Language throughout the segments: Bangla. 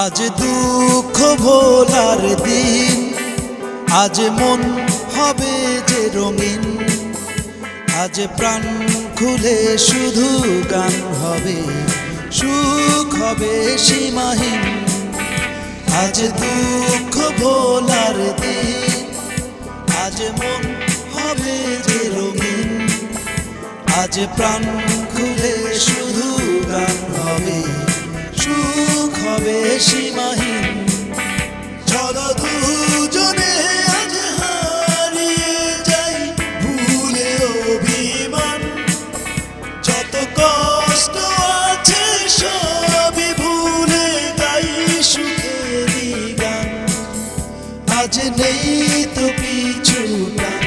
আজ দুঃখ ভোলার দিন, আজ মন হবে যে রঙিন, আজ প্রাণ খুলে শুধু গান হবে, সুখ হবে সীমাহীন। আজ দুঃখ ভোলার দিন, আজ মন হবে যে রঙিন, আজ প্রাণ খুলে শুধু গান হবে, সুখ হবে সীমাহীন। চলো দুজনে আজ হারিয়ে যাই ভুলে অভিমান, যত কষ্ট আছে সবই ভুলে গাই সুখেরই গান। আজ নেই তো পিছু টান,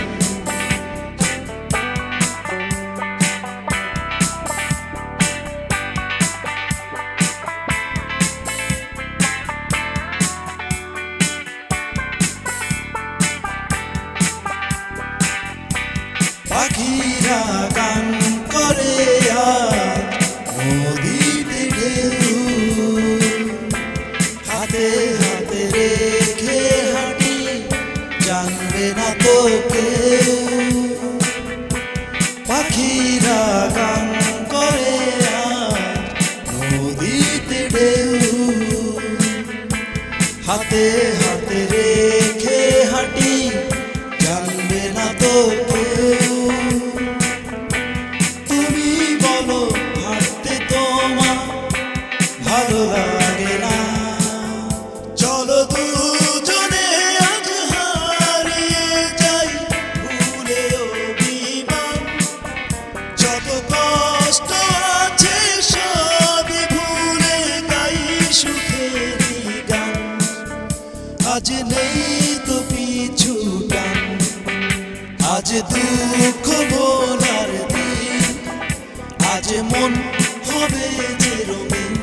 পাখিরা গান করে আর নদীতে ঢেউ, হাতে হাতে রেখে হাঁটি জানবে না তো কেউ। পাখিরা গান করে আর নদীতে ঢেউ, হাতে হাতে রেখে হাঁটি জানবে না তো কেউ। ভালো লাগে না, চলো দুজনে আজ হারিয়ে যাই ভুলে অভিমান, যত কষ্ট আছে সবই ভুলে গাই সুখেরই গান। আজ নেই তো পিছু টান, আজ দুঃখ ভোলার দিন, আজ মন হবে যে রঙিন,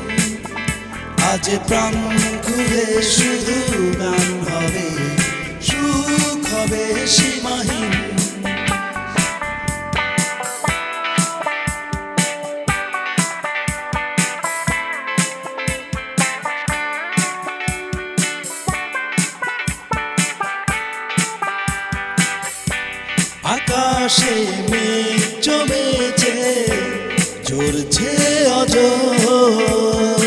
আজ প্রাণ খুলে শুধু গান হবে, সুখ হবে সীমাহীন। আকাশে মেঘ জমেছে, ঝরছে অঝোর,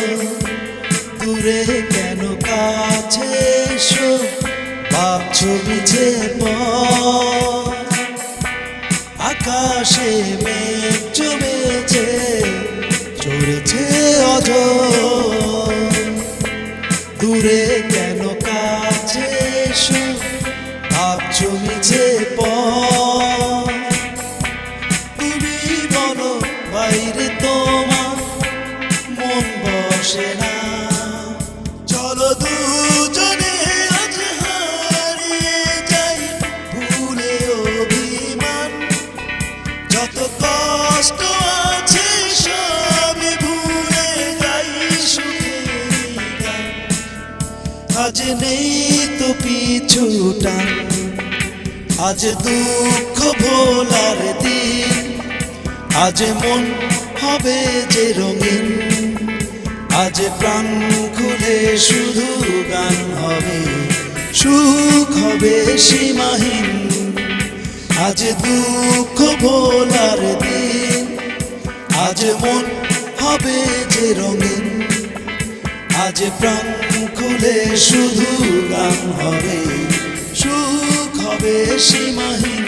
দূরে কেন কাছে এসো ভাবছো মিছে পথ। আকাশে মেঘ জমেছে, ঝরছে অঝোর, দূরে কেন কাছে এসো ভাবছো মিছে পথ। তুমি বলো বাইরে তোমার মন বসে না, চলো দুজনে আজ হারিয়ে যাই ভুলে অভিমান, যত কষ্ট আছে সবই ভুলে গাই সুখেরই গান। আজ নেই তো পিছু টান, আজ দুঃখ ভোলার দিন, আজ মন হবে যে রঙিন, আজ প্রাণ খুলে শুধু গান হবে, সুখ হবে সীমাহীন। আজ দুঃখ ভোলার দিন, আজ মন হবে যে রঙিন, আজ প্রাণ খুলে শুধু গান হবে, সুখ হবে সীমাহীন।